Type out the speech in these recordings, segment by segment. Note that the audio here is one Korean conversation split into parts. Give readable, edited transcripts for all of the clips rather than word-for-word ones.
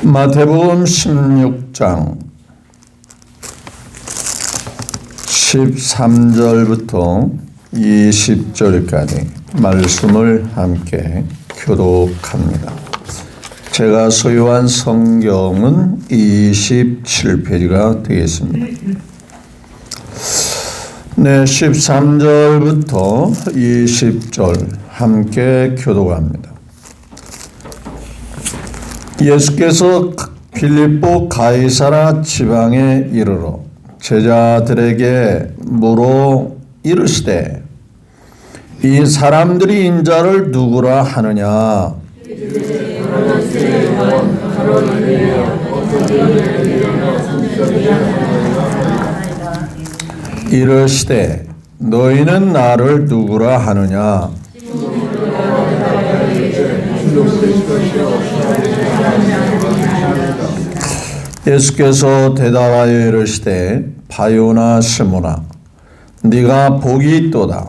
마태복음 16장 13절부터 20절까지 말씀을 함께 교독합니다. 제가 소유한 성경은 27페이지가 되겠습니다. 네, 13절부터 20절 함께 교독합니다. 예수께서 빌립보 가이사라 지방에 이르러 제자들에게 물어 이르시되 이 사람들이 인자를 누구라 하느냐? 이르시되 너희는 나를 누구라 하느냐? 예수께서 대답하여 이르시되 바요나 시몬아 네가 복이 있도다.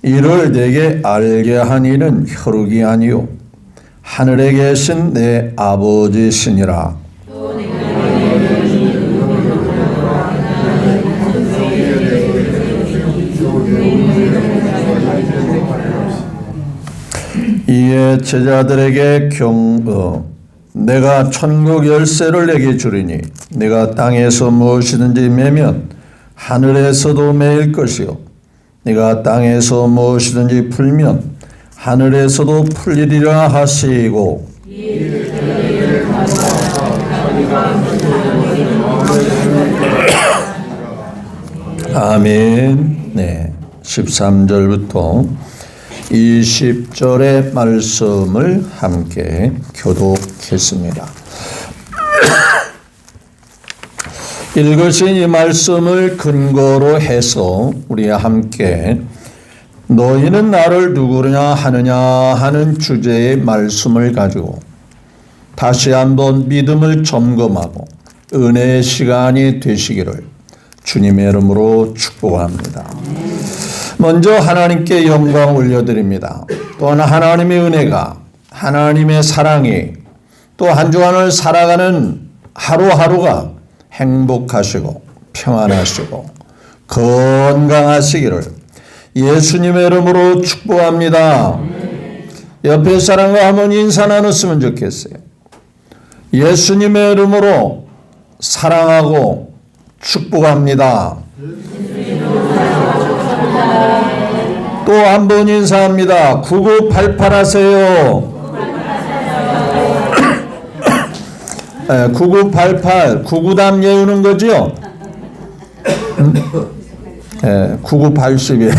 이를 내게 알게 한 이는 혈육이 아니요 하늘에 계신 내 아버지시니라. 이에 제자들에게 내가 천국 열쇠를 내게 주리니 내가 땅에서 무엇이든지 매면 하늘에서도 매일 것이요 내가 땅에서 무엇이든지 풀면 하늘에서도 풀리리라 하시고 아멘. 네, 13절부터 20절의 말씀을 함께 교독했습니다. 읽으신 이 말씀을 근거로 해서 우리 함께 너희는 나를 누구냐 하느냐 하는 주제의 말씀을 가지고 다시 한번 믿음을 점검하고 은혜의 시간이 되시기를 주님의 이름으로 축복합니다. 먼저 하나님께 영광 올려드립니다. 또한 하나님의 은혜가, 하나님의 사랑이 또 한 주간을 살아가는 하루하루가 행복하시고 평안하시고 건강하시기를 예수님의 이름으로 축복합니다. 옆에 사람과 한번 인사 나눴으면 좋겠어요. 예수님의 이름으로 사랑하고 축복합니다. 또 한 번 인사합니다. 9988 하세요. 9988 99담 예우는 거죠? 9980에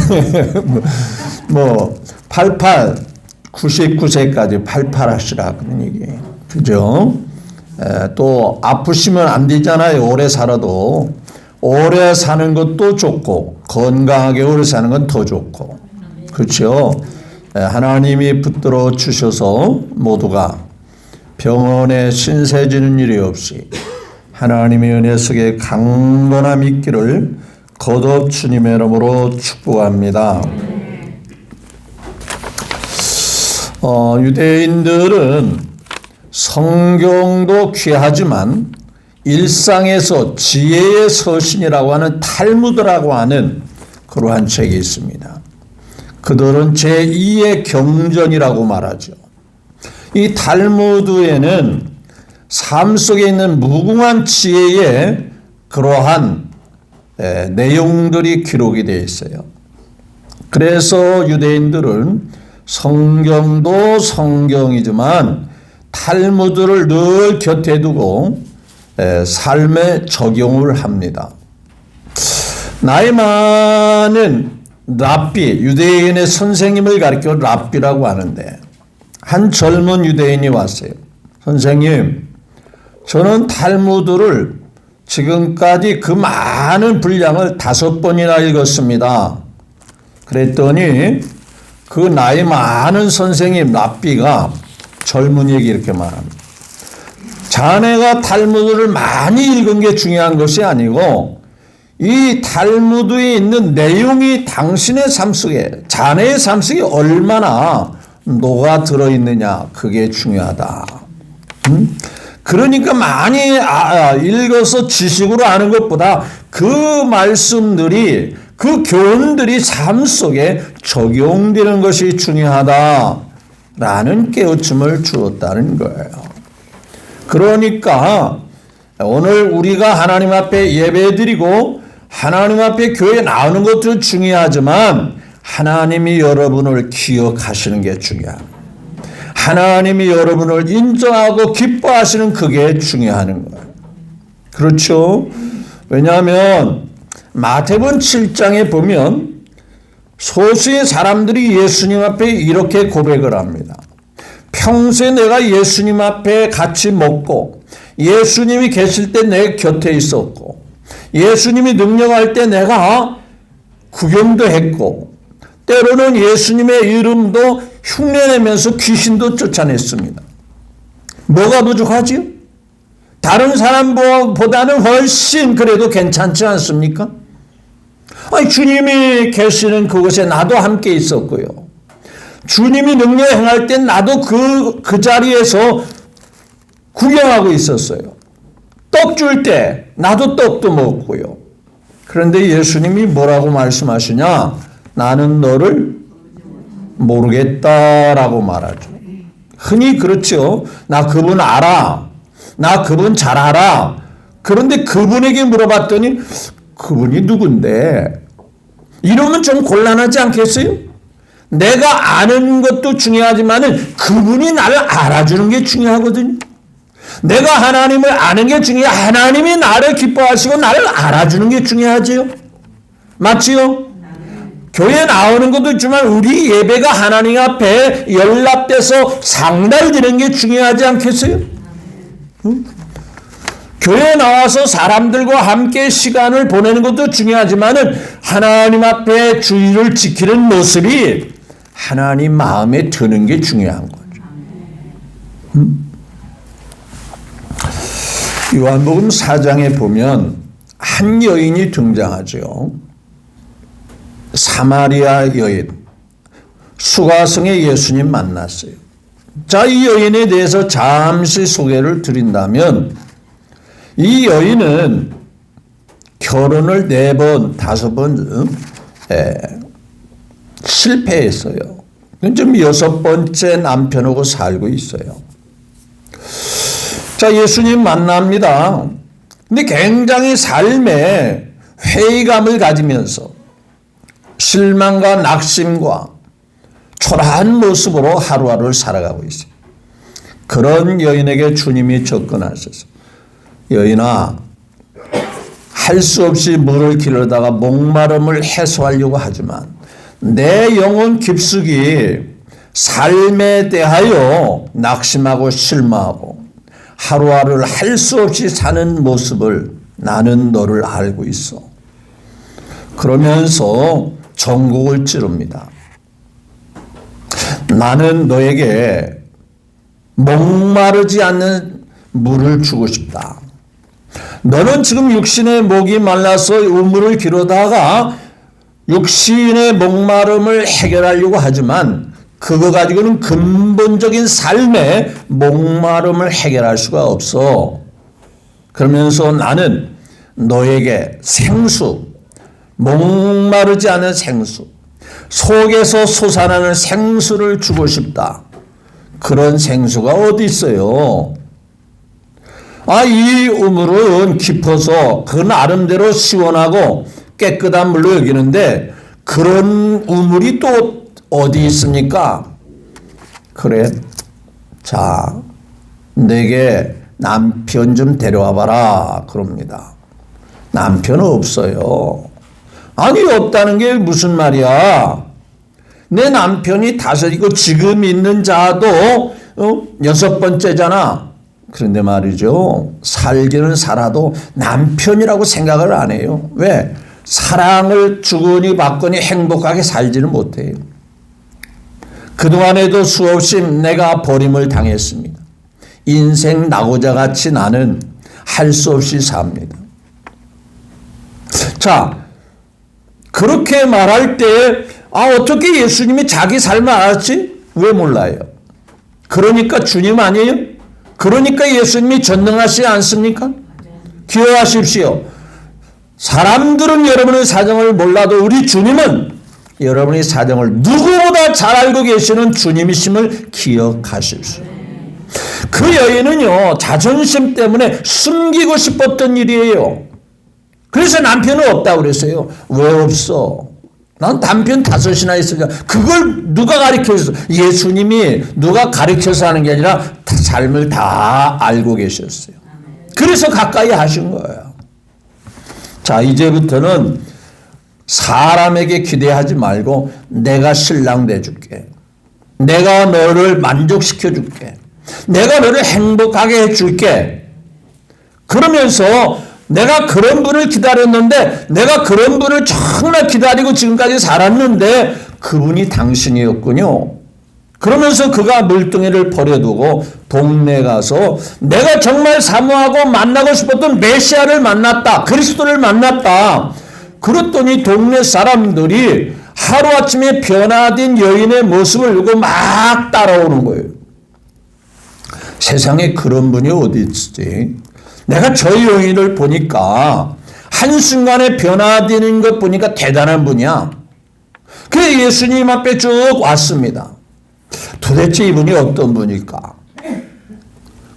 뭐 88 99세까지 88 하시라 그런 얘기예요. 그죠? 또 아프시면 안 되잖아요. 오래 살아도 오래 사는 것도 좋고 건강하게 오래 사는 건 더 좋고 그렇죠? 하나님이 붙들어 주셔서 모두가 병원에 신세지는 일이 없이 하나님의 은혜 속에 강건함 있기를 거듭 주님의 이름으로 축복합니다. 유대인들은 성경도 귀하지만 일상에서 지혜의 서신이라고 하는 탈무드라고 하는 그러한 책이 있습니다. 그들은 제2의 경전이라고 말하죠. 이 탈무드에는 삶 속에 있는 무궁한 지혜의 그러한 내용들이 기록이 되어 있어요. 그래서 유대인들은 성경도 성경이지만 탈무드를 늘 곁에 두고 삶에 적용을 합니다. 나이 많은 랍비, 유대인의 선생님을 가리켜 랍비라고 하는데 한 젊은 유대인이 왔어요. 선생님, 저는 탈무드를 지금까지 그 많은 분량을 5번이나 읽었습니다. 그랬더니 그 나이 많은 선생님 랍비가 젊은이에게 이렇게 말합니다. 자네가 탈무드를 많이 읽은 게 중요한 것이 아니고 이 탈무드에 있는 내용이 당신의 삶 속에, 자네의 삶 속에 얼마나 녹아 들어있느냐, 그게 중요하다. 그러니까 많이 읽어서 지식으로 아는 것보다 그 말씀들이, 그 교훈들이 삶 속에 적용되는 것이 중요하다라는 깨우침을 주었다는 거예요. 그러니까 오늘 우리가 하나님 앞에 예배드리고 하나님 앞에 교회에 나오는 것도 중요하지만 하나님이 여러분을 기억하시는 게 중요합니다. 하나님이 여러분을 인정하고 기뻐하시는 그게 중요한 거예요. 그렇죠? 왜냐하면 마태복음 7장에 보면 소수의 사람들이 예수님 앞에 이렇게 고백을 합니다. 평소에 내가 예수님 앞에 같이 먹고 예수님이 계실 때 내 곁에 있었고 예수님이 능력할 때 내가 구경도 했고 때로는 예수님의 이름도 흉내내면서 귀신도 쫓아냈습니다. 뭐가 부족하지요? 다른 사람보다는 훨씬 그래도 괜찮지 않습니까? 아니, 주님이 계시는 그곳에 나도 함께 있었고요. 주님이 능력 행할 땐 나도 그 자리에서 구경하고 있었어요. 떡 줄 때 나도 떡도 먹고요. 그런데 예수님이 뭐라고 말씀하시냐? 나는 너를 모르겠다라고 말하죠. 흔히 그렇죠. 나 그분 알아. 나 그분 잘 알아. 그런데 그분에게 물어봤더니 그분이 누군데? 이러면 좀 곤란하지 않겠어요? 내가 아는 것도 중요하지만 그분이 나를 알아주는 게 중요하거든요. 내가 하나님을 아는 게 중요해. 하나님이 나를 기뻐하시고 나를 알아주는 게 중요하지요. 맞지요? 교회 나오는 것도 있지만 우리 예배가 하나님 앞에 연락돼서 상달되는 게 중요하지 않겠어요? 응? 교회에 나와서 사람들과 함께 시간을 보내는 것도 중요하지만 하나님 앞에 주의를 지키는 모습이 하나님 마음에 드는 게 중요한 거죠. 요한복음 4장에 보면 한 여인이 등장하죠. 사마리아 여인. 수가성에 예수님 만났어요. 자, 이 여인에 대해서 잠시 소개를 드린다면 이 여인은 결혼을 4번, 5번 실패했어요. 지금 6번째 남편하고 살고 있어요. 자, 예수님 만납니다. 근데 굉장히 삶에 회의감을 가지면서 실망과 낙심과 초라한 모습으로 하루하루를 살아가고 있어요. 그런 여인에게 주님이 접근하셔서 여인아, 할 수 없이 물을 기르다가 목마름을 해소하려고 하지만 내 영혼 깊숙이 삶에 대하여 낙심하고 실망하고 하루하루를 할 수 없이 사는 모습을 나는 너를 알고 있어. 그러면서 전곡을 찌릅니다. 나는 너에게 목마르지 않는 물을 주고 싶다. 너는 지금 육신의 목이 말라서 우물을 기르다가 육신의 목마름을 해결하려고 하지만 그거 가지고는 근본적인 삶의 목마름을 해결할 수가 없어. 그러면서 나는 너에게 생수, 목마르지 않은 생수, 속에서 솟아나는 생수를 주고 싶다. 그런 생수가 어디 있어요? 이 우물은 깊어서 그 나름대로 시원하고 깨끗한 물로 여기는데 그런 우물이 또 어디 있습니까? 그래. 자, 내게 남편 좀 데려와 봐라. 그럽니다. 남편 없어요. 아니, 없다는 게 무슨 말이야? 내 남편이 5이고 지금 있는 자도 6번째잖아. 그런데 말이죠. 살기는 살아도 남편이라고 생각을 안 해요. 왜? 사랑을 주거니 받거니 행복하게 살지는 못해요. 그동안에도 수없이 내가 버림을 당했습니다. 인생 낙오자 같이 나는 할 수 없이 삽니다. 자, 그렇게 말할 때 어떻게 예수님이 자기 삶을 알았지? 왜 몰라요? 그러니까 주님 아니에요? 그러니까 예수님이 전능하시지 않습니까? 기억하십시오. 사람들은 여러분의 사정을 몰라도 우리 주님은 여러분의 사정을 누구보다 잘 알고 계시는 주님이심을 기억하십시오. 그 여인은요, 자존심 때문에 숨기고 싶었던 일이에요. 그래서 남편은 없다고 그랬어요. 왜 없어? 난 남편 5이나 있으니까. 그걸 누가 가르쳐줬어? 예수님이 누가 가르쳐서 하는 게 아니라 삶을 다 알고 계셨어요. 그래서 가까이 하신 거예요. 자, 이제부터는 사람에게 기대하지 말고 내가 신랑 돼줄게. 내가 너를 만족시켜 줄게. 내가 너를 행복하게 해줄게. 그러면서 내가 그런 분을 기다렸는데, 내가 그런 분을 정말 기다리고 지금까지 살았는데 그분이 당신이었군요. 그러면서 그가 물뚱이를 버려두고 동네에 가서 내가 정말 사모하고 만나고 싶었던 메시아를 만났다. 그리스도를 만났다. 그랬더니 동네 사람들이 하루아침에 변화된 여인의 모습을 보고 막 따라오는 거예요. 세상에 그런 분이 어디 있지? 내가 저 여인을 보니까 한순간에 변화되는 것 보니까 대단한 분이야. 그래서 예수님 앞에 쭉 왔습니다. 도대체 이분이 어떤 분일까?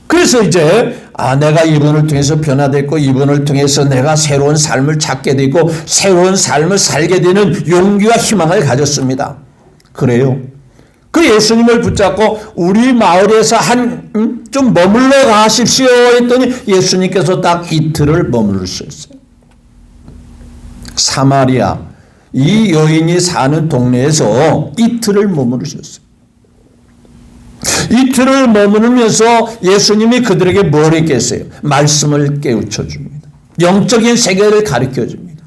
그래서 이제 내가 이분을 통해서 변화됐고 이분을 통해서 내가 새로운 삶을 찾게 되고 새로운 삶을 살게 되는 용기와 희망을 가졌습니다. 그래요. 그 예수님을 붙잡고 우리 마을에서 좀 머물러 가십시오 했더니 예수님께서 딱 이틀을 머무르셨어요. 사마리아 이 여인이 사는 동네에서 이틀을 머무르셨어요. 이틀을 머무르면서 예수님이 그들에게 뭘 했겠어요? 말씀을 깨우쳐 줍니다. 영적인 세계를 가르쳐 줍니다.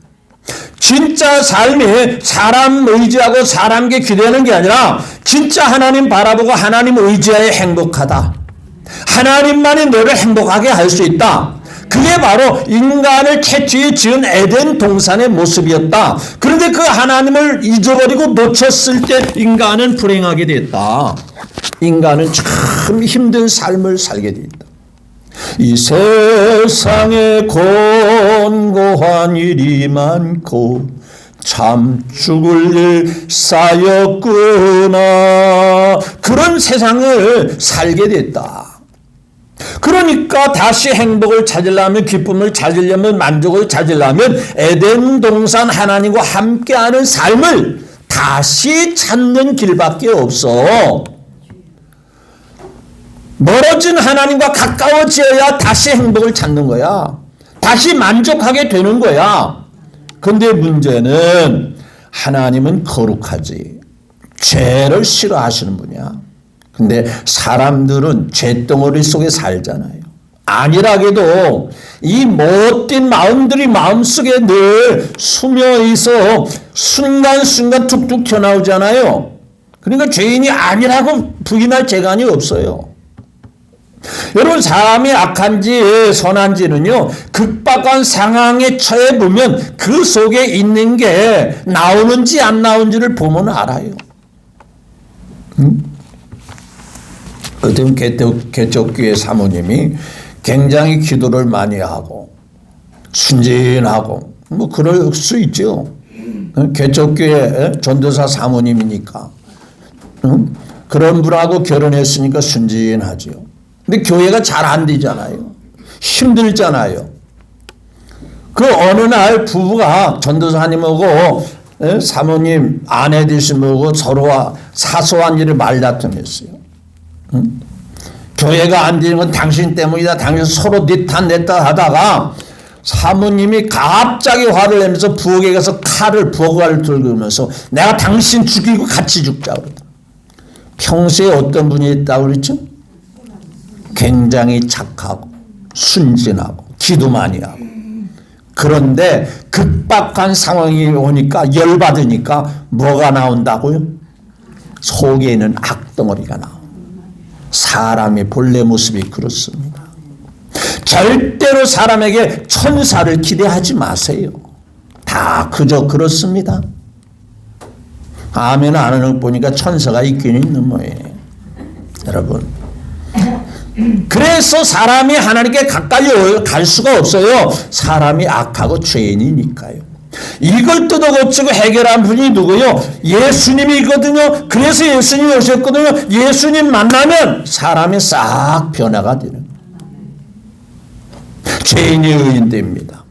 진짜 삶이 사람 의지하고 사람께 기대하는 게 아니라 진짜 하나님 바라보고 하나님 의지하에 행복하다. 하나님만이 너를 행복하게 할 수 있다. 그게 바로 인간을 최초에 지은 에덴 동산의 모습이었다. 그런데 그 하나님을 잊어버리고 놓쳤을 때 인간은 불행하게 됐다. 인간은 참 힘든 삶을 살게 되었다. 이 세상에 곤고한 일이 많고 참 죽을 일 쌓였구나. 그런 세상을 살게 됐다. 그러니까 다시 행복을 찾으려면, 기쁨을 찾으려면, 만족을 찾으려면 에덴 동산 하나님과 함께하는 삶을 다시 찾는 길밖에 없어. 멀어진 하나님과 가까워져야 다시 행복을 찾는 거야. 다시 만족하게 되는 거야. 근데 문제는 하나님은 거룩하지. 죄를 싫어하시는 분이야. 근데 사람들은 죄덩어리 속에 살잖아요. 안일하게도 이 못된 마음들이 마음속에 늘 스며 있어 순간순간 툭툭 튀어나오잖아요. 그러니까 죄인이 안일하고 부인할 재간이 없어요. 여러분, 사람이 악한지 선한지는요, 급박한 상황에 처해 보면 그 속에 있는 게 나오는지 안 나오는지를 보면 알아요. 어떤 개척교회 사모님이 굉장히 기도를 많이 하고 순진하고 뭐 그럴 수 있죠. 개척교회 전도사 사모님이니까 그런 분하고 결혼했으니까 순진하죠. 근데 교회가 잘 안 되잖아요. 힘들잖아요. 그 어느 날 부부가 전도사님하고 사모님 아내 되신 분하고 서로와 사소한 일을 말다툼했어요. 교회가 안 되는 건 당신 때문이다. 당신 서로 냈다 하다가 사모님이 갑자기 화를 내면서 부엌에 가서 부엌칼을 들고면서 내가 당신 죽이고 같이 죽자 그러더라. 평소에 어떤 분이 있다고 그랬죠? 굉장히 착하고 순진하고 기도 많이 하고. 그런데 급박한 상황이 오니까 열받으니까 뭐가 나온다고요? 속에 있는 악덩어리가 나옵니다. 사람의 본래 모습이 그렇습니다. 절대로 사람에게 천사를 기대하지 마세요. 다 그저 그렇습니다. 아멘 안 하는 거 보니까 천사가 있긴 있는 모양이에요. 여러분, 그래서 사람이 하나님께 가까이 갈 수가 없어요. 사람이 악하고 죄인이니까요. 이걸 뜯어고치고 해결한 분이 누구요? 예수님이거든요. 그래서 예수님이 오셨거든요. 예수님 만나면 사람이 싹 변화가 되는 거예요. 죄인이 의인됩니다.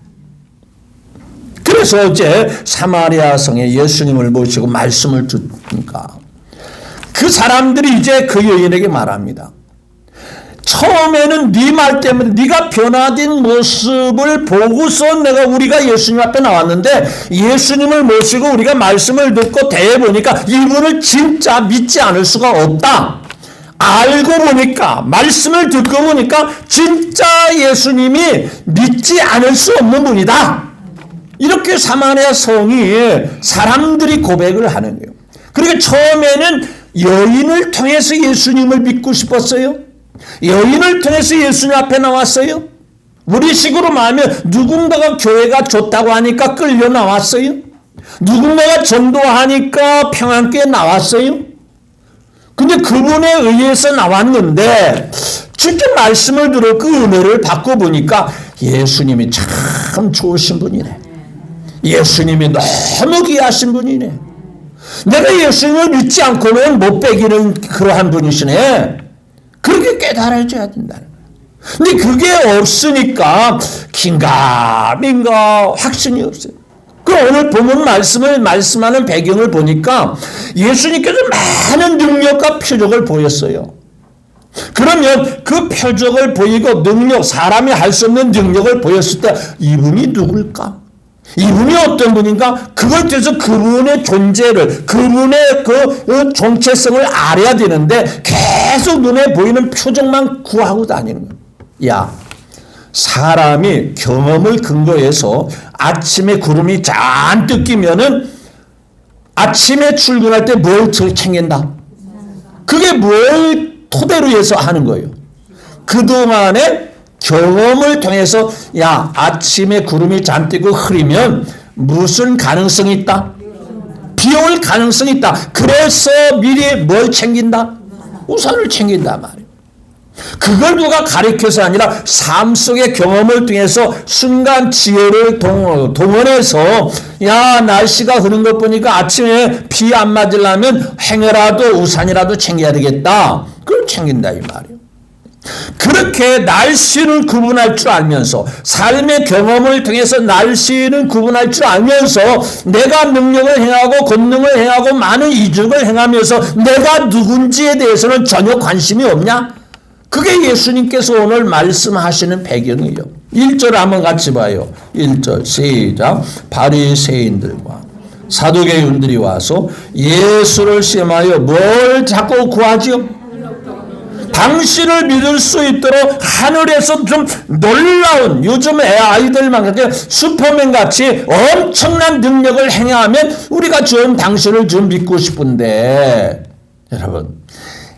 그래서 어제 사마리아 성에 예수님을 모시고 말씀을 듣니까 그 사람들이 이제 그 여인에게 말합니다. 처음에는 네 말 때문에 네가 변화된 모습을 보고서 우리가 예수님 앞에 나왔는데 예수님을 모시고 우리가 말씀을 듣고 대해보니까 이분을 진짜 믿지 않을 수가 없다. 알고 보니까 말씀을 듣고 보니까 진짜 예수님이 믿지 않을 수 없는 분이다. 이렇게 사마리아 성이 사람들이 고백을 하는 거예요. 그러니까 처음에는 여인을 통해서 예수님을 믿고 싶었어요. 여인을 통해서 예수님 앞에 나왔어요. 우리식으로 말하면 누군가가 교회가 좋다고 하니까 끌려 나왔어요. 누군가가 전도하니까 평안교회 나왔어요. 근데 그분에 의해서 나왔는데 직접 말씀을 들어 그 은혜를 받고 보니까 예수님이 참 좋으신 분이네. 예수님이 너무 귀하신 분이네. 내가 예수님을 믿지 않고는 못 빼기는 그러한 분이시네. 그렇게 깨달아줘야 된다는 거예요. 근데 그게 없으니까 긴가민가 확신이 없어요. 그럼 오늘 본문 말씀을 말씀하는 배경을 보니까 예수님께서 많은 능력과 표적을 보였어요. 그러면 그 표적을 보이고 능력, 사람이 할 수 없는 능력을 보였을 때 이분이 누굴까? 이분이 어떤 분인가? 그걸 통해서 그분의 존재를, 그분의 그 정체성을 알아야 되는데 계속 눈에 보이는 표정만 구하고 다니는 거예요. 야, 사람이 경험을 근거해서 아침에 구름이 잔뜩 끼면은 아침에 출근할 때 뭘 챙긴다? 그게 뭘 토대로 해서 하는 거예요? 그동안에 경험을 통해서 야, 아침에 구름이 잔뜩 흐리면 무슨 가능성이 있다? 비 올 가능성이 있다. 그래서 미리 뭘 챙긴다? 우산을 챙긴다 말이에요. 그걸 누가 가르쳐서 아니라 삶 속의 경험을 통해서 순간 지혜를 동원해서 야, 날씨가 흐린 것 보니까 아침에 비 안 맞으려면 행여라도 우산이라도 챙겨야 되겠다. 그걸 챙긴다 이 말이에요. 그렇게 날씨를 구분할 줄 알면서 삶의 경험을 통해서 날씨를 구분할 줄 알면서 내가 능력을 행하고 권능을 행하고 많은 이적을 행하면서 내가 누군지에 대해서는 전혀 관심이 없냐? 그게 예수님께서 오늘 말씀하시는 배경이에요. 1절 한번 같이 봐요. 1절 시작. 바리새인들과 사두개인들이 와서 예수를 시험하여 뭘 자꾸 구하지요? 당신을 믿을 수 있도록 하늘에서 좀 놀라운, 요즘 아이들만 슈퍼맨 같이 엄청난 능력을 행하면 우리가 좀 당신을 좀 믿고 싶은데, 여러분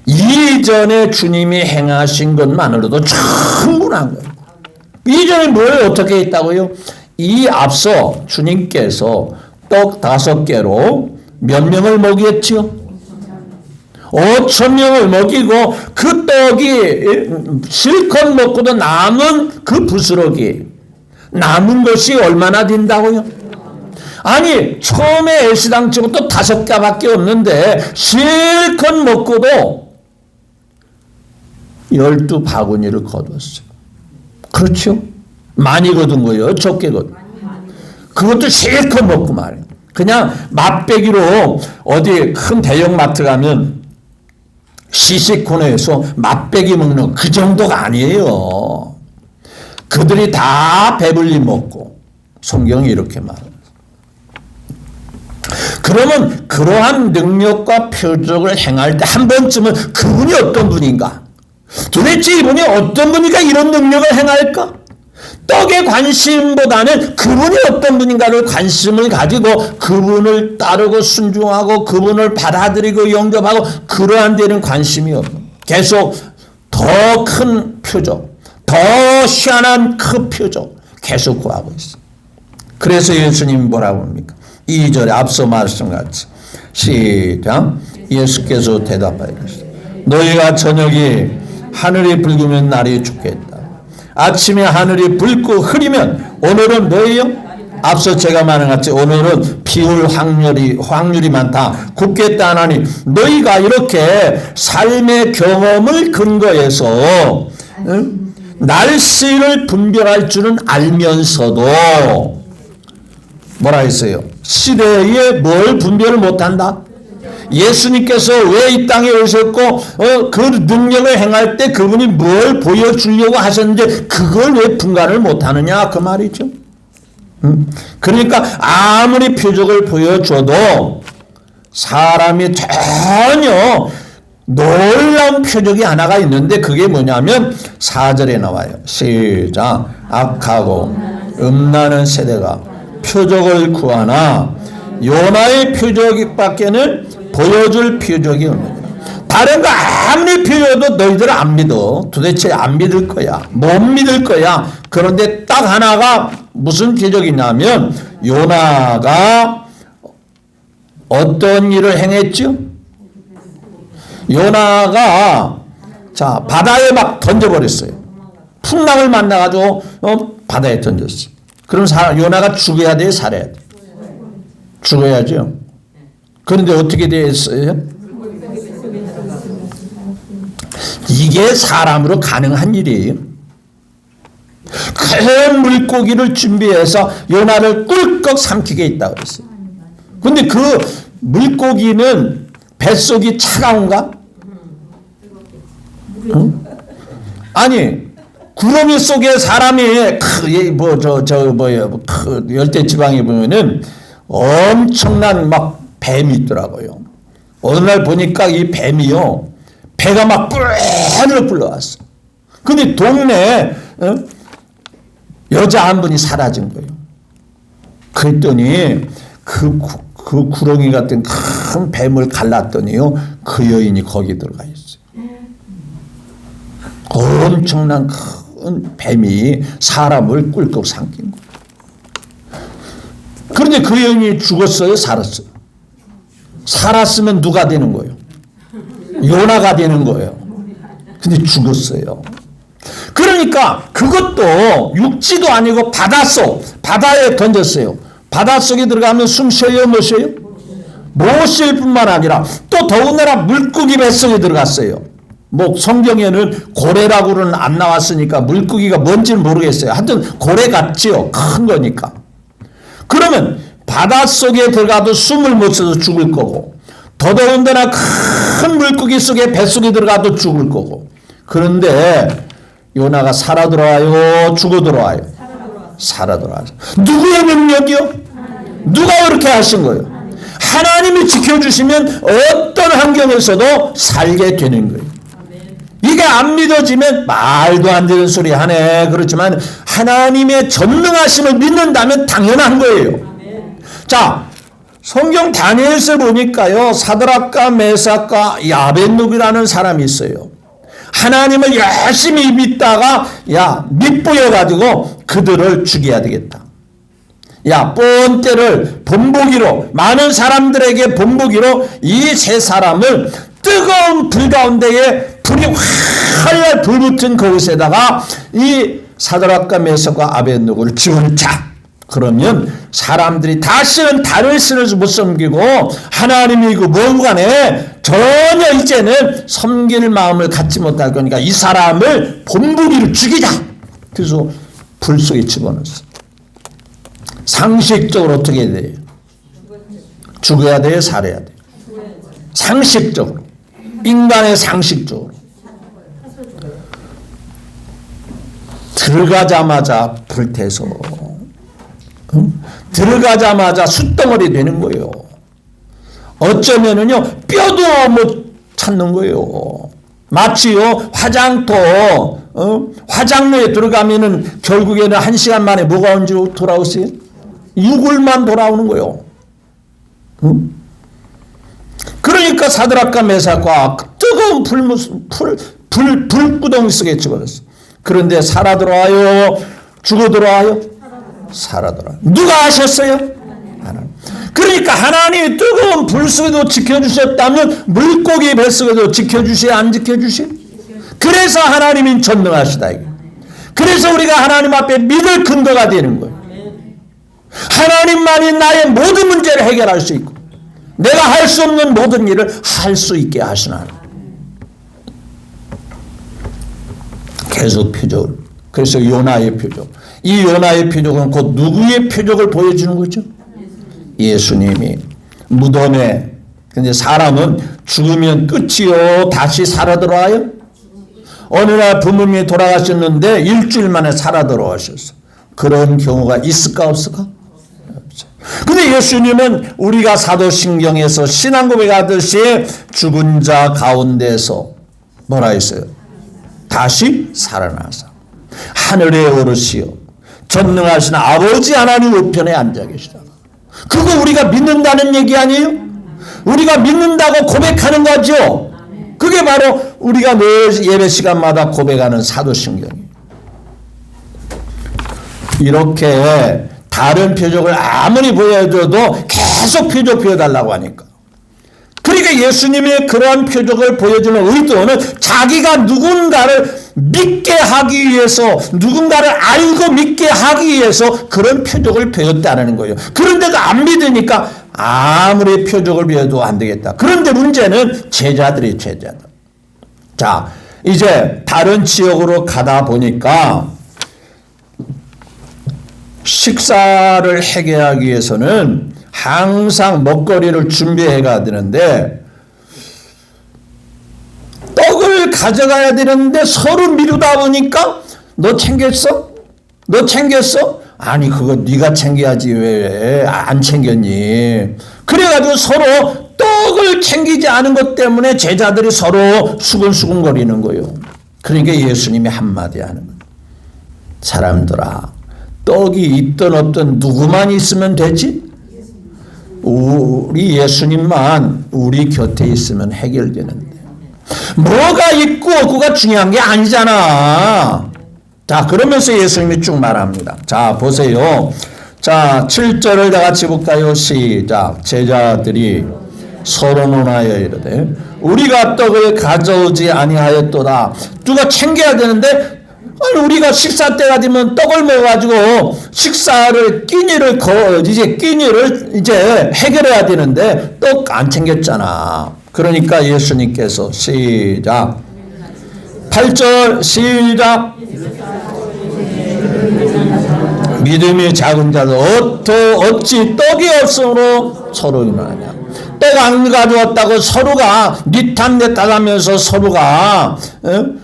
이전에 주님이 행하신 것만으로도 충분한 거예요. 이전에 뭘 어떻게 했다고요? 이 앞서 주님께서 떡 5개로 몇 명을 먹였죠? 5,000명을 먹이고 그 떡이 실컷 먹고도 남은 그 부스러기, 남은 것이 얼마나 된다고요? 아니 처음에 애시당초부터 또 5개밖에 없는데 실컷 먹고도 12바구니를 거뒀어요. 그렇죠? 많이 거둔 거예요? 적게 거둔 거예요? 그것도 실컷 먹고 말이에요. 그냥 맛배기로 어디 큰 대형 마트 가면 시식 코너에서 맛배기 먹는 그 정도가 아니에요. 그들이 다 배불리 먹고 성경이 이렇게 말합니다. 그러면 그러한 능력과 표적을 행할 때 한 번쯤은 그분이 어떤 분인가? 도대체 이분이 어떤 분이니까 이런 능력을 행할까? 떡에 관심보다는 그분이 어떤 분인가를 관심을 가지고 그분을 따르고 순종하고 그분을 받아들이고 영접하고 그러한 데는 관심이 없고 계속 더 큰 표적, 더 희한한 그 표적 계속 구하고 있어요. 그래서 예수님이 뭐라고 합니까? 2절에 앞서 말씀같이 시작. 예수께서 대답하여 이르시되 너희가 저녁이 하늘이 붉으면 날이 춥겠다. 아침에 하늘이 붉고 흐리면 오늘은 뭐예요? 앞서 제가 말한 같이 오늘은 비올 확률이 많다. 굳겠다 하나니 너희가 이렇게 삶의 경험을 근거해서 날씨를 분별할 줄은 알면서도 뭐라 했어요? 시대에 뭘 분별을 못한다? 예수님께서 왜 이 땅에 오셨고 그 능력을 행할 때 그분이 뭘 보여주려고 하셨는데 그걸 왜 분간을 못하느냐 그 말이죠. 그러니까 아무리 표적을 보여줘도 사람이 전혀 놀라운 표적이 하나가 있는데 그게 뭐냐면 4절에 나와요. 시작. 악하고 음란한 세대가 표적을 구하나 요나의 표적밖에는 보여줄 표적이 없느니라. 다른 거 아무리 표현해도 너희들 안 믿어. 도대체 안 믿을 거야. 못 믿을 거야. 그런데 딱 하나가 무슨 표적이 있냐면 요나가 어떤 일을 행했죠? 요나가 자 바다에 막 던져버렸어요. 풍랑을 만나가지고 바다에 던졌어요. 그럼 요나가 죽어야 돼? 살아야 돼? 죽어야죠. 그런데 어떻게 됐어요? 이게 사람으로 가능한 일이에요. 큰 물고기를 준비해서 요나를 꿀꺽 삼키게 있다고 그랬어요. 그런데 그 물고기는 뱃속이 차가운가? 응? 아니 구렁이 속에 사람이 열대 지방에 보면은 엄청난 막 뱀이 있더라고요. 어느 날 보니까 이 뱀이요 배가 막 뿔을 불러왔어. 근데 동네에 여자 한 분이 사라진 거예요. 그랬더니 그 구렁이 같은 큰 뱀을 갈랐더니요 그 여인이 거기 들어가 있어요. 엄청난 큰 뱀이 사람을 꿀꺽 삼킨 거예요. 그런데 그 여인이 죽었어요? 살았어요? 살았으면 누가 되는 거예요? 요나가 되는 거예요. 근데 죽었어요. 그러니까 그것도 육지도 아니고 바다에 던졌어요. 바닷속에 들어가면 숨 쉬어요? 못 쉬어요? 못 쉴 뿐만 아니라 또 더군다나 물고기 뱃속에 들어갔어요. 뭐 성경에는 고래라고는 안 나왔으니까 물고기가 뭔지는 모르겠어요. 하여튼 고래 같지요. 큰 거니까. 그러면 바닷속에 들어가도 숨을 못 쉬어서 죽을 거고 더더군다나 큰 물고기 속에 뱃속에 들어가도 죽을 거고 그런데 요나가 살아 들어와요? 죽어 들어와요? 살아 들어와요. 누구의 능력이요? 누가 그렇게 하신 거예요? 하나님이 지켜주시면 어떤 환경에서도 살게 되는 거예요. 이게 안 믿어지면 말도 안 되는 소리 하네. 그렇지만 하나님의 전능하심을 믿는다면 당연한 거예요. 자, 성경 다니엘서 보니까요 사드락과 메삭과 아벳느고라는 사람이 있어요. 하나님을 열심히 믿다가 밑보여가지고 그들을 죽여야 되겠다. 본때를 본보기로 많은 사람들에게 본보기로 이 세 사람을 뜨거운 불 가운데에 불이 활활 불붙은 그곳에다가 이 사드락과 메삭과 아벳느고를 집어넣자. 그러면 사람들이 다시는 다른 신을 못 섬기고 하나님이고 뭐고 간에 전혀 이제는 섬길 마음을 갖지 못할 거니까 이 사람을 본보기로 죽이자. 그래서 불 속에 집어넣었어. 상식적으로 어떻게 해야 돼요? 죽어야 돼요? 살아야 돼요? 상식적으로. 인간의 상식적으로. 들어가자마자 불태서 들어가자마자 숯덩어리 되는 거예요. 어쩌면은요 뼈도 못 찾는 거예요. 마치요 화장터 화장로에 들어가면은 결국에는 1시간 만에 뭐가 언제 돌아오세요? 유골만 돌아오는 거예요. 그러니까 사드락과 메삭과 뜨거운 불구덩이 속에 집어넣었어. 그런데 살아 들어와요? 죽어 들어와요? 살아 들어와요. 누가 하셨어요? 하나님. 그러니까 하나님이 뜨거운 불 속에도 지켜주셨다면 물고기 뱃속에도 지켜주셔야 안 지켜주셔요? 그래서 하나님이 전능하시다. 그래서 우리가 하나님 앞에 믿을 근거가 되는 거예요. 하나님만이 나의 모든 문제를 해결할 수 있고 내가 할 수 없는 모든 일을 할 수 있게 하시나. 계속 표적을. 그래서 요나의 표적. 이 요나의 표적은 곧 누구의 표적을 보여주는 거죠? 예수님이 무덤에. 근데 사람은 죽으면 끝이요. 다시 살아 들어와요? 어느 날 부모님이 돌아가셨는데 일주일 만에 살아 들어오셨어. 그런 경우가 있을까 없을까? 없죠. 근데 예수님은 우리가 사도신경에서 신앙 고백하듯이 죽은 자 가운데서 뭐라 했어요? 다시 살아나서 하늘에 오르시어 전능하신 아버지 하나님 우편에 앉아 계시다. 그거 우리가 믿는다는 얘기 아니에요? 우리가 믿는다고 고백하는 거죠. 그게 바로 우리가 늘 예배 시간마다 고백하는 사도신경이에요. 이렇게 다른 표적을 아무리 보여줘도 계속 표적 보여달라고 하니까. 그러니까 예수님의 그러한 표적을 보여주는 의도는 자기가 누군가를 믿게 하기 위해서, 누군가를 알고 믿게 하기 위해서 그런 표적을 보였다는 거예요. 그런데도 안 믿으니까 아무리 표적을 보여도 안 되겠다. 그런데 문제는 제자들이 제자들. 자, 이제 다른 지역으로 가다 보니까 식사를 해결하기 위해서는 항상 먹거리를 준비해 가야 되는데 떡을 가져가야 되는데 서로 미루다 보니까 너 챙겼어? 너 챙겼어? 아니 그거 네가 챙겨야지 왜 안 챙겼니? 그래가지고 서로 떡을 챙기지 않은 것 때문에 제자들이 서로 수근수근거리는 거예요. 그러니까 예수님이 한마디 하는 거예요. 사람들아, 떡이 있든 없든 누구만 있으면 되지? 우리 예수님만 우리 곁에 있으면 해결되는데 뭐가 있고 없고가 중요한 게 아니잖아. 자, 그러면서 예수님이 쭉 말합니다. 자, 보세요. 자, 7절을 다 같이 볼까요? 시작. 제자들이 서로 논하여 이르되 우리가 떡을 가져오지 아니하였도다. 누가 챙겨야 되는데 아니 우리가 식사 때가 되면 떡을 먹어가지고 식사를 끼니를 이제 해결해야 되는데 떡 안 챙겼잖아. 그러니까 예수님께서 시작 8절 시작 믿음이 작은 자들 어찌 떡이 없으므로 서로 인하냐. 떡 안 가져왔다고 서로가 니탄내탓 하면서 서로가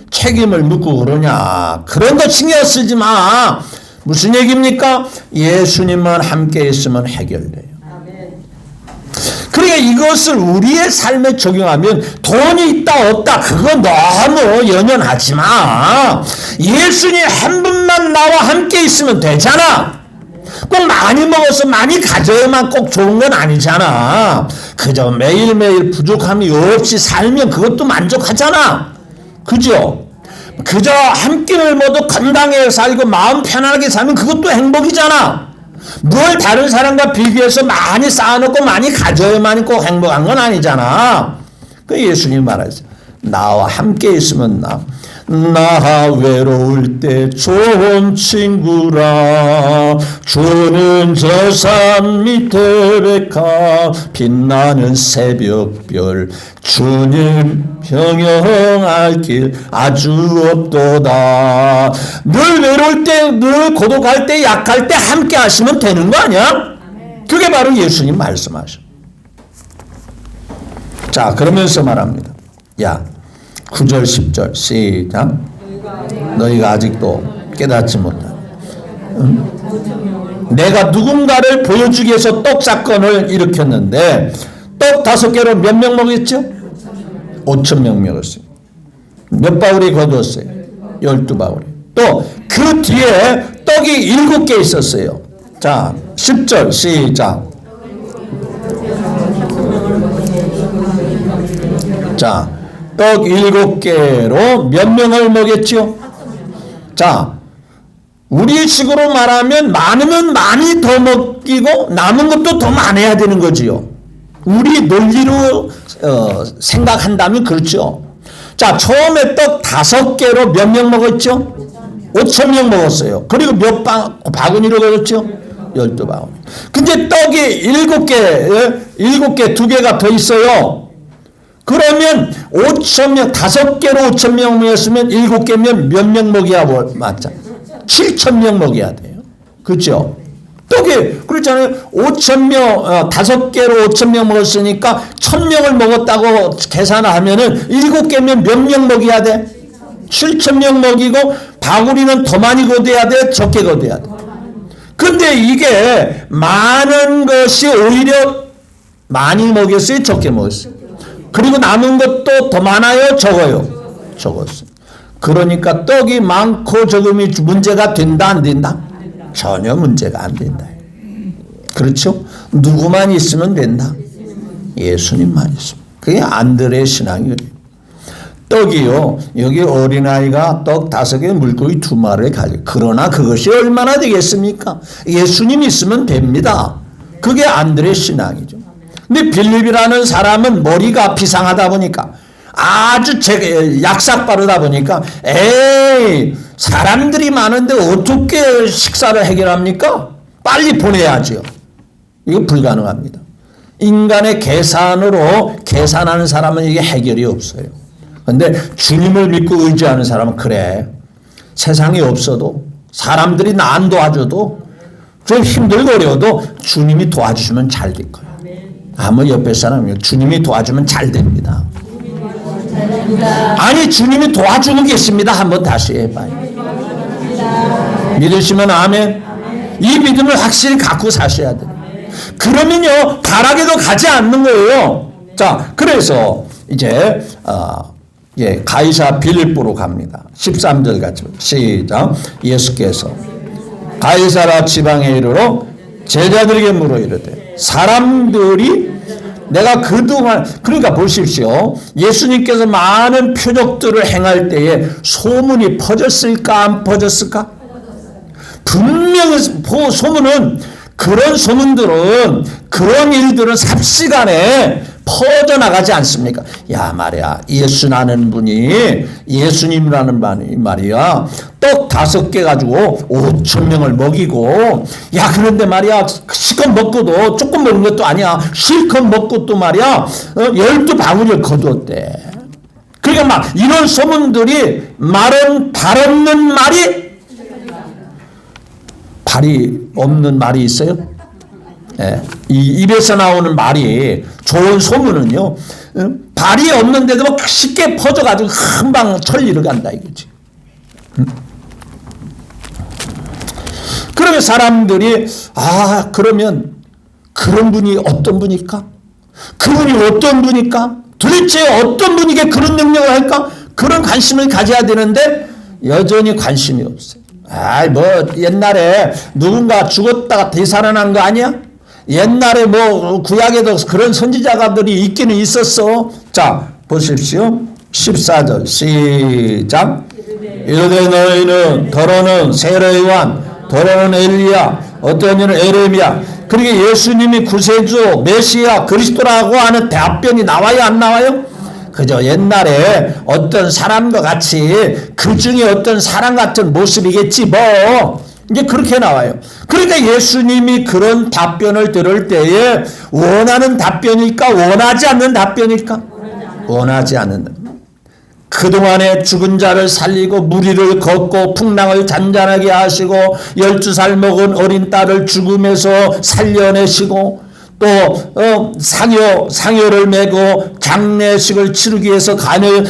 책임을 묻고 그러냐. 그런 거 신경 쓰지 마. 무슨 얘기입니까? 예수님만 함께 있으면 해결돼요. 그러니까 이것을 우리의 삶에 적용하면 돈이 있다 없다 그건 너무 연연하지 마. 예수님 한 분만 나와 함께 있으면 되잖아. 꼭 많이 먹어서 많이 가져야만 꼭 좋은 건 아니잖아. 그저 매일매일 부족함이 없이 살면 그것도 만족하잖아. 그죠? 그저 한 끼를 먹어도 건강하게 살고 마음 편하게 살면 그것도 행복이잖아. 뭘 다른 사람과 비교해서 많이 쌓아놓고 많이 가져야만 꼭 행복한 건 아니잖아. 그 예수님 말하죠. 나와 함께 있으면 나 외로울 때 좋은 친구라. 주는 저 산 밑에 백화 빛나는 새벽별. 주님 평영할 길 아주 없도다. 늘 외로울 때, 늘 고독할 때, 약할 때 함께 하시면 되는 거 아니야? 그게 바로 예수님 말씀하셔. 자, 그러면서 말합니다. 야, 9절 10절 시작. 너희가 아직도 깨닫지 못한 내가 누군가를 보여주기 위해서 떡 사건을 일으켰는데 떡 5개로 몇 명 먹였죠? 5,000명 먹었어요. 몇 바구리 거두었어요? 12바구리. 또 그 뒤에 떡이 7개 있었어요. 자, 10절 시작. 자, 떡 7개로 몇 명을 먹였죠? 자, 우리 식으로 말하면 많으면 많이 더 먹이고 남은 것도 더 많아야 되는 거지요. 우리 논리로 생각한다면 그렇죠. 자, 처음에 떡 5개로 몇 명 먹었죠? 5,000명 먹었어요. 그리고 몇 바구니로 먹었죠? 12바구니. 근데 떡이 7개, 7개, 2개가 더 있어요. 그러면 5,000명, 5개로 5,000명 먹었으면 7개면 몇 명 먹여야 맞죠? 7,000명 먹여야 돼요. 그렇죠? 떡이 그렇잖아요. 5,000명, 5개로 5,000명 먹었으니까 1,000명을 먹었다고 계산을 하면은 7개면 몇 명 먹여야 돼? 7,000명 먹이고 바구니는 더 많이 거둬야 돼? 적게 거둬야 돼? 근데 이게 많은 것이 오히려 많이 먹였어요? 적게 먹었어요? 그리고 남은 것도 더 많아요? 적어요? 적었어요. 그러니까 떡이 많고 적음이 문제가 된다 안 된다? 전혀 문제가 안 된다. 그렇죠? 누구만 있으면 된다? 예수님만 있으면. 그게 안드레 신앙이에요. 떡이요. 여기 어린아이가 떡 5개 물고기 2마리를 가지고. 그러나 그것이 얼마나 되겠습니까? 예수님 있으면 됩니다. 그게 안드레 신앙이죠. 근데 빌립이라는 사람은 머리가 비상하다 보니까 아주 약삭 빠르다 보니까 에이 사람들이 많은데 어떻게 식사를 해결합니까? 빨리 보내야죠. 이거 불가능합니다. 인간의 계산으로 계산하는 사람은 이게 해결이 없어요. 그런데 주님을 믿고 의지하는 사람은 그래. 세상이 없어도 사람들이 나 안 도와줘도 좀 힘들고 어려워도 주님이 도와주시면 잘 될 거예요. 한번 옆에 사람이 주님이 도와주면 잘 됩니다. 아니 주님이 도와주고 계십니다. 한번 다시 해봐요. 믿으시면 아멘. 이 믿음을 확실히 갖고 사셔야 돼요. 그러면요 바라게도 가지 않는 거예요. 자, 그래서 이제 가이사 빌립보로 갑니다. 13절 같이 시작. 예수께서 가이사라 지방에 이르러 제자들에게 물어 이르되 사람들이 내가 그동안 그러니까 보십시오. 예수님께서 많은 표적들을 행할 때에 소문이 퍼졌을까 안 퍼졌을까? 분명히 소문은 그런 소문들은 그런 일들은 삽시간에 퍼져나가지 않습니까? 야 말이야 예수라는 분이 예수님이라는 분이 말이야 떡 5개 가지고 5,000명을 먹이고 야 그런데 말이야 실컷 먹고도 조금 먹은 것도 아니야 실컷 먹고 또 말이야 12바구니를 거두었대. 그러니까 막 이런 소문들이 말은 발 없는 말이 발이 없는 말이 있어요? 예, 이 입에서 나오는 말이 좋은 소문은요 발이 없는데도 막 쉽게 퍼져가지고 금방 천리를 간다 이거지. 그러면 사람들이 그러면 그런 분이 어떤 분일까? 그분이 어떤 분일까? 도대체 어떤 분에게 그런 능력을 할까? 그런 관심을 가져야 되는데 여전히 관심이 없어요. 뭐 옛날에 누군가 죽었다가 되살아난 거 아니야? 옛날에 뭐 구약에도 그런 선지자가들이 있기는 있었어. 자 보십시오. 14절 시작. 이르되 너희는 더러는 세례요한 더러는 엘리야 어떤 이는 에레미야. 그러니까 예수님이 구세주 메시아 그리스도라고 하는 답변이 나와요 안 나와요? 그저 옛날에 어떤 사람과 같이 그 중에 어떤 사람 같은 모습이겠지 뭐 이제 그렇게 나와요. 그러니까 예수님이 그런 답변을 들을 때에 원하는 답변일까 원하지 않는 답변일까? 원하지 않는 답변. 그동안에 죽은 자를 살리고 무리를 걷고 풍랑을 잔잔하게 하시고 12살 먹은 어린 딸을 죽음에서 살려내시고 또 상여를 메고 장례식을 치르기 위해서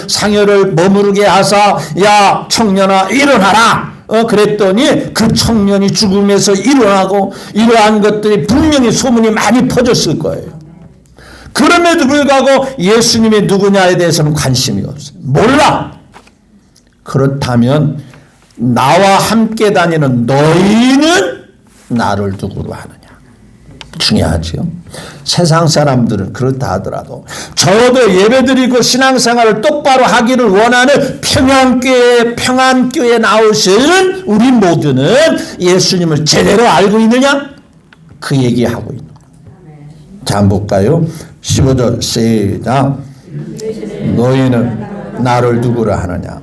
상여를 머무르게 하사 야 청년아 일어나라 그랬더니 그 청년이 죽음에서 일어나고 이러한 것들이 분명히 소문이 많이 퍼졌을 거예요. 그럼에도 불구하고 예수님이 누구냐에 대해서는 관심이 없어요. 몰라. 그렇다면 나와 함께 다니는 너희는 나를 누구로 하느냐. 중요하죠. 세상 사람들은 그렇다 하더라도 저도 예배드리고 신앙생활을 똑바로 하기를 원하는 평안교회에 나오시는 우리 모두는 예수님을 제대로 알고 있느냐? 그 얘기하고 있는 거예요. 자, 한번 볼까요? 15절 시작. 너희는 나를 누구라 하느냐.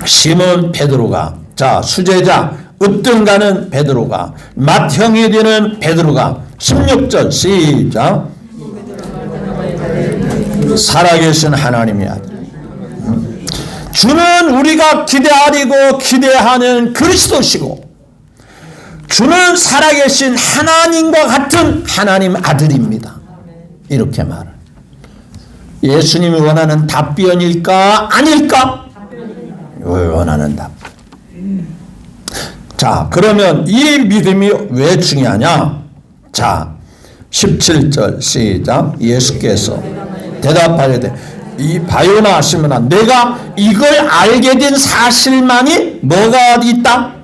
시몬 베드로가, 자, 수제자 으뜸가는 베드로가, 맏형이 되는 베드로가, 16절 시작. 살아계신 하나님의 아들. 주는 우리가 기대하리고 기대하는 그리스도시고, 주는 살아계신 하나님과 같은 하나님 아들입니다. 이렇게 말을. 예수님이 원하는 답변일까 아닐까? 원하는 답. 자, 그러면 이 믿음이 왜 중요하냐? 자, 17절 시작. 예수께서 대답하려되 이 바요나 시몬아, 내가 이걸 알게 된 사실만이 뭐가 있다?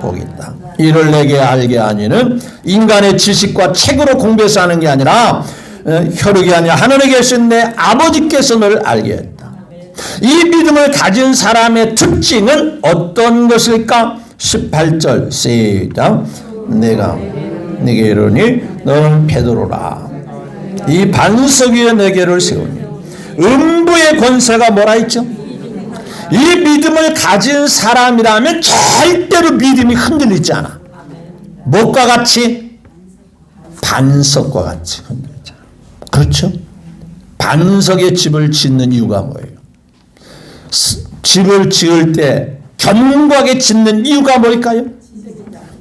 복이 있다. 이를 내게 알게 하니는 인간의 지식과 책으로 공부해서 하는 게 아니라 혈육이 아니라 하늘에 계신 내 아버지께서 널 알게 했다. 이 믿음을 가진 사람의 특징은 어떤 것일까? 18절 시작. 내가 네게 이르니 너는 베드로라. 이 반석 위에 내게를 세우니. 음부의 권세가 뭐라 했죠? 이 믿음을 가진 사람이라면 절대로 믿음이 흔들리지 않아. 무엇과 같이? 반석과 같이 흔들리지 않아. 그렇죠? 반석에 집을 짓는 이유가 뭐예요? 집을 지을 때 견고하게 짓는 이유가 뭘까요?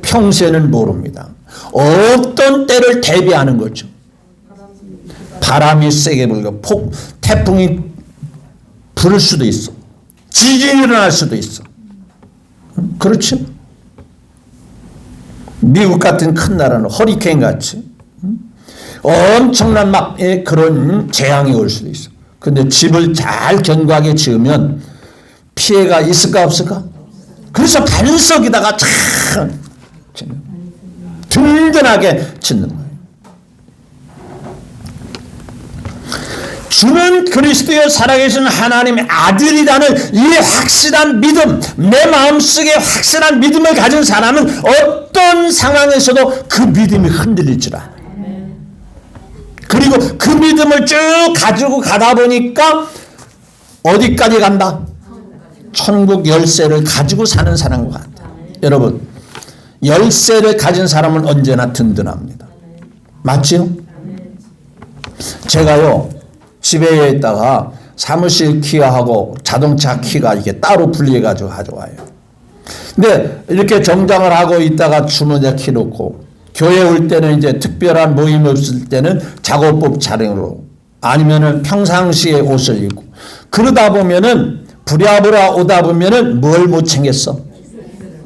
평소에는 모릅니다. 어떤 때를 대비하는 거죠. 바람이 세게 불고 태풍이 불을 수도 있어. 지진이 일어날 수도 있어. 그렇죠? 미국 같은 큰 나라는 허리케인 같이 엄청난 막 그런 재앙이 올 수도 있어. 근데 집을 잘 견고하게 지으면 피해가 있을까 없을까? 그래서 반석에다가 참 든든하게 짓는 거예요. 주는 그리스도의 살아계신 하나님의 아들이라는 이 확실한 믿음, 내 마음속에 확실한 믿음을 가진 사람은 어떤 상황에서도 그 믿음이 흔들리질 않아요. 그리고 그 믿음을 쭉 가지고 가다 보니까 어디까지 간다? 천국 열쇠를 가지고 사는 사람과 같아요. 여러분, 열쇠를 가진 사람은 언제나 든든합니다. 맞죠? 제가요, 집에 있다가 사무실 키하고 자동차 키가 이렇게 따로 분리해가지고 가져와요. 근데 이렇게 정장을 하고 있다가 주머니에 키 놓고, 교회 올 때는 이제 특별한 모임 없을 때는 작업복 차림으로, 아니면은 평상시에 옷을 입고, 그러다 보면은 부랴부랴 오다 보면은 뭘 못 챙겼어?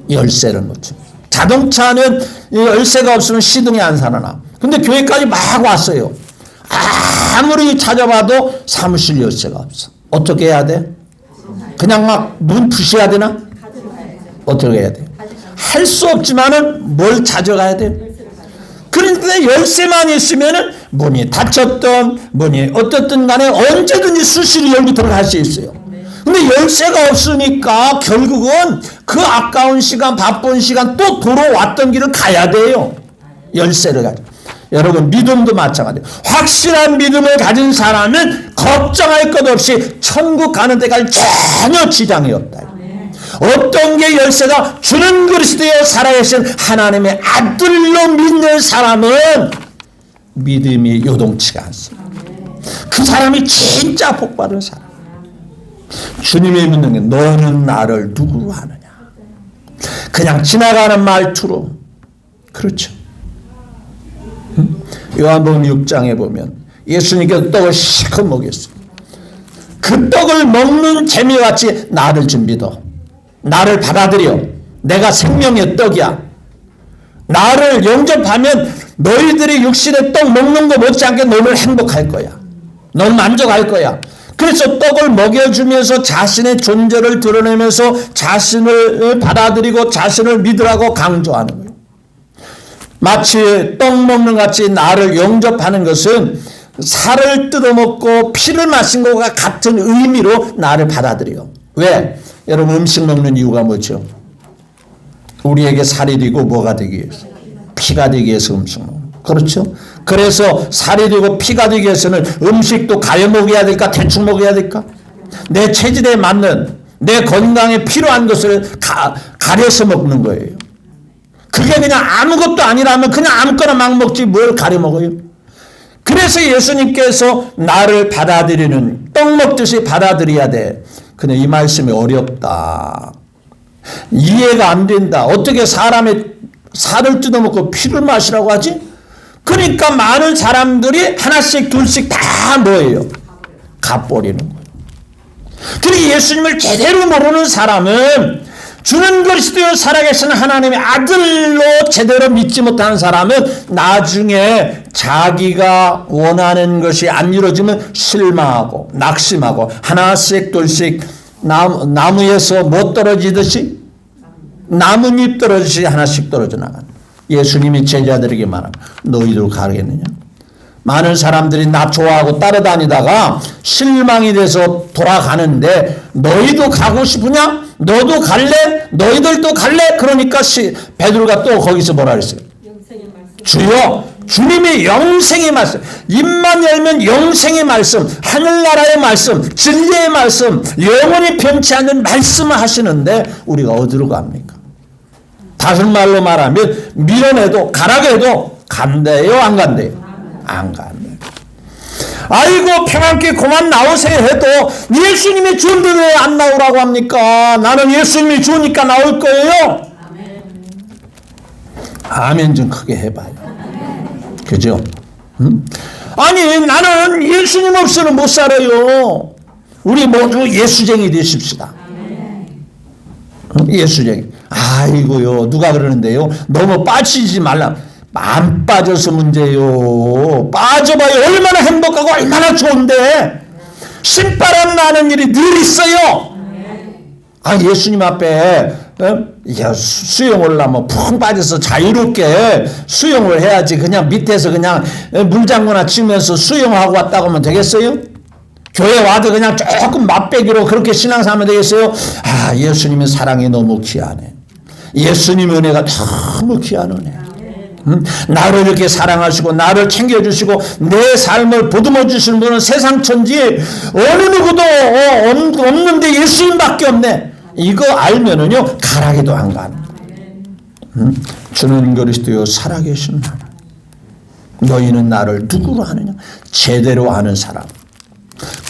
열쇠를 못 챙겼어. 자동차는 열쇠가 없으면 시동이 안 살아나. 근데 교회까지 막 왔어요. 아무리 찾아봐도 사무실 열쇠가 없어. 어떻게 해야 돼? 그냥 막 문 푸셔야 되나? 어떻게 해야 돼? 할 수 없지만은 뭘 찾아가야 돼? 그런데 열쇠만 있으면은 문이 닫혔던 문이 어떻든 간에 언제든지 수시로 열고 들어갈 수 있어요. 근데 열쇠가 없으니까 결국은 그 아까운 시간, 바쁜 시간 또 돌아왔던 길을 가야 돼요. 열쇠를 가지고. 여러분, 믿음도 마찬가지예요. 확실한 믿음을 가진 사람은 걱정할 것 없이 천국 가는 데까지 전혀 지장이 없다. 어떤 게 열쇠가? 주는 그리스도의 살아계신 하나님의 아들로 믿는 사람은 믿음이 요동치가 않습니다. 그 사람이 진짜 복받은 사람. 주님의 믿는 게 너는 나를 누구로 하느냐. 그냥 지나가는 말투로. 그렇죠. 요한복음 6장에 보면 예수님께서 떡을 실컷 먹였어요. 그 떡을 먹는 재미같이 나를 좀 믿어. 나를 받아들여. 내가 생명의 떡이야. 나를 영접하면 너희들이 육신의 떡 먹는 거 못지않게 너는 행복할 거야. 너는 만족할 거야. 그래서 떡을 먹여주면서 자신의 존재를 드러내면서 자신을 받아들이고 자신을 믿으라고 강조하는 거예요. 마치 떡 먹는 같이 나를 영접하는 것은 살을 뜯어먹고 피를 마신 것과 같은 의미로 나를 받아들여요. 왜? 여러분, 음식 먹는 이유가 뭐죠? 우리에게 살이 되고 뭐가 되기 위해서? 피가 되기 위해서 음식 먹는 거예요. 그렇죠? 그래서 살이 되고 피가 되기 위해서는 음식도 가여 먹어야 될까? 대충 먹어야 될까? 내 체질에 맞는, 내 건강에 필요한 것을 가려서 먹는 거예요. 그게 그냥 아무것도 아니라면 그냥 아무거나 막 먹지 뭘 가려 먹어요. 그래서 예수님께서 나를 받아들이는, 떡 먹듯이 받아들여야 돼. 근데 이 말씀이 어렵다. 이해가 안 된다. 어떻게 사람의 살을 뜯어먹고 피를 마시라고 하지? 그러니까 많은 사람들이 하나씩 둘씩 다 뭐예요? 갚버리는 거예요. 그리고 예수님을 제대로 모르는 사람은, 주는 그리스도여 살아계신 하나님의 아들로 제대로 믿지 못하는 사람은 나중에 자기가 원하는 것이 안 이루어지면 실망하고 낙심하고 하나씩 둘씩 나무에서 못 떨어지듯이 나뭇잎 떨어지듯이 하나씩 떨어져 나가는. 예수님이 제자들에게 말합니다. 너희들 가겠느냐? 많은 사람들이 나 좋아하고 따라다니다가 실망이 돼서 돌아가는데 너희도 가고 싶으냐? 너도 갈래? 너희들도 갈래? 그러니까 베드로가 또 거기서 뭐라 그랬어요? 주여, 주님이 영생의 말씀, 입만 열면 영생의 말씀, 하늘나라의 말씀, 진리의 말씀, 영원히 변치 않는 말씀을 하시는데 우리가 어디로 갑니까? 다른 말로 말하면 밀어내도 가라고 해도 간대요, 안 간대요? 안 간대요. 아이고 평안께 그만 나오세요 해도 예수님이 주는데 왜 안 나오라고 합니까? 나는 예수님이 주니까 나올 거예요. 아멘 좀 크게 해봐요. 그죠? 아니 나는 예수님 없이는 못 살아요. 우리 모두 예수쟁이 되십시다. 예수쟁이. 아이고요 누가 그러는데요. 너무 빠지지 말라. 안 빠져서 문제요. 빠져봐요. 얼마나 행복하고 얼마나 좋은데. 신바람 나는 일이 늘 있어요. 아 예수님 앞에 수영을 하면 푹 빠져서 자유롭게 수영을 해야지. 그냥 밑에서 그냥 물장구나 치면서 수영하고 왔다고 하면 되겠어요? 교회 와도 그냥 조금 맛배기로 그렇게 신앙생활하면 되겠어요? 아 예수님의 사랑이 너무 귀하네. 예수님의 은혜가 너무 귀한 은혜. 나를 이렇게 사랑하시고 나를 챙겨주시고 내 삶을 보듬어 주시는 분은 세상 천지 어느 누구도 없는데 예수님밖에 없네. 이거 알면은요 가라기도 안 가는. 주는 그리스도여 살아계신 하나님. 너희는 나를 누구로 아느냐? 제대로 아는 사람.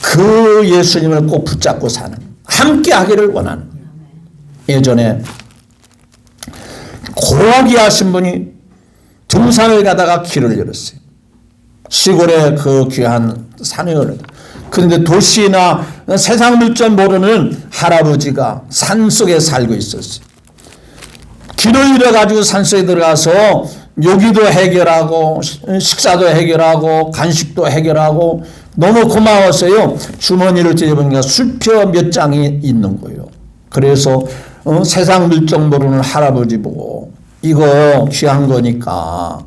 그 예수님을 꼭 붙잡고 사는, 함께 하기를 원하는. 예전에 고귀하신 분이 등산을 가다가 길을 잃었어요. 시골의 그 귀한 산을 잃었다. 그런데 도시나 세상 물정 모르는 할아버지가 산속에 살고 있었어요. 길을 잃어가지고 산속에 들어가서 요기도 해결하고 식사도 해결하고 간식도 해결하고 너무 고마웠어요. 주머니를 찢어보니까 수표 몇 장이 있는 거예요. 그래서 세상 물정 모르는 할아버지 보고 이거 귀한 거니까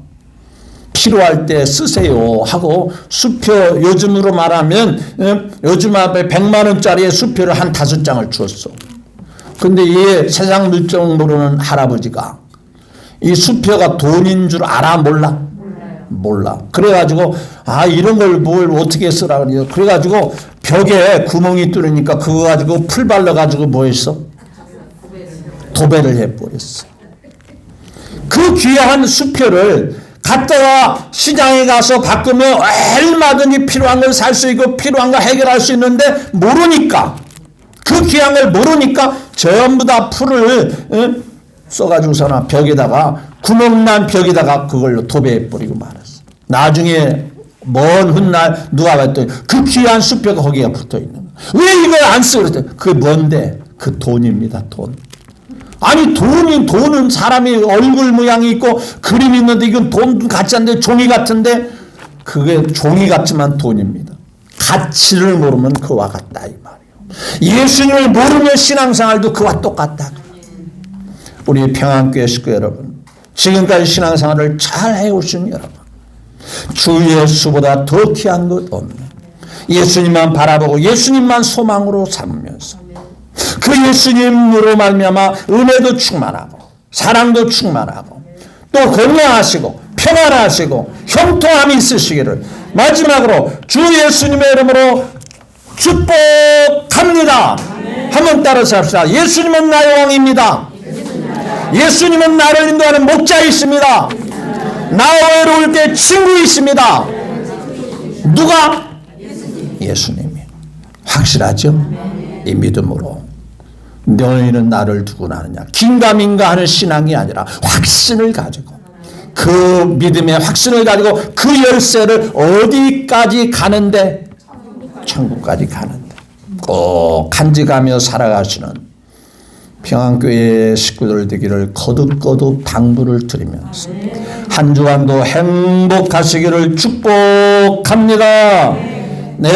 필요할 때 쓰세요 하고 수표, 요즘으로 말하면 요즘 앞에 100만 원짜리 수표를 한 5장을 주었어. 근데 이 세상 물정 모르는 할아버지가 이 수표가 돈인 줄 알아 몰라? 몰라. 그래가지고 아 이런 걸 뭘 어떻게 쓰라 그래요. 그래가지고 벽에 구멍이 뚫으니까 그거 가지고 풀 발라가지고 뭐 했어? 도배를 해버렸어. 그 귀한 수표를 갖다가 시장에 가서 바꾸면 얼마든지 필요한 걸 살 수 있고 필요한 걸 해결할 수 있는데 모르니까, 그 귀한 걸 모르니까 전부 다 풀을 써가지고서나 벽에다가 구멍난 벽에다가 그걸로 도배해버리고 말았어. 나중에 먼 훗날 누가 봤더니 그 귀한 수표가 거기에 붙어있는 거야. 왜 이걸 안 쓰고 그랬더니 그게 뭔데? 그 돈입니다. 돈. 아니 돈은 사람이 얼굴 모양이 있고 그림이 있는데 이건 돈 같지 않은데 종이 같은데 그게 종이 같지만 돈입니다. 가치를 모르면 그와 같다 이 말이에요. 예수님을 모르면 신앙생활도 그와 똑같다. 우리 평안교회 식구 여러분, 지금까지 신앙생활을 잘 해오신 여러분, 주 예수보다 더 귀한 것 없네. 예수님만 바라보고 예수님만 소망으로 삼으면서 그 예수님으로 말미암아 은혜도 충만하고 사랑도 충만하고 또 건강하시고 평안하시고 형통함이 있으시기를 마지막으로 주 예수님의 이름으로 축복합니다. 한번 따라서 합시다. 예수님은 나의 왕입니다. 예수님은 나를 인도하는 목자이십니다. 나와 외로울 때 친구이십니다. 누가? 예수님이. 확실하죠? 이 믿음으로 너희는 나를 두고 나느냐, 긴가민가 하는 신앙이 아니라 확신을 가지고, 그 믿음의 확신을 가지고 그 열쇠를 어디까지 가는데? 천국까지 가는데 꼭 간직하며 살아가시는 평안교회 식구들 되기를 거듭거듭 당부를 드리면서 한 주간도 행복하시기를 축복합니다. 네.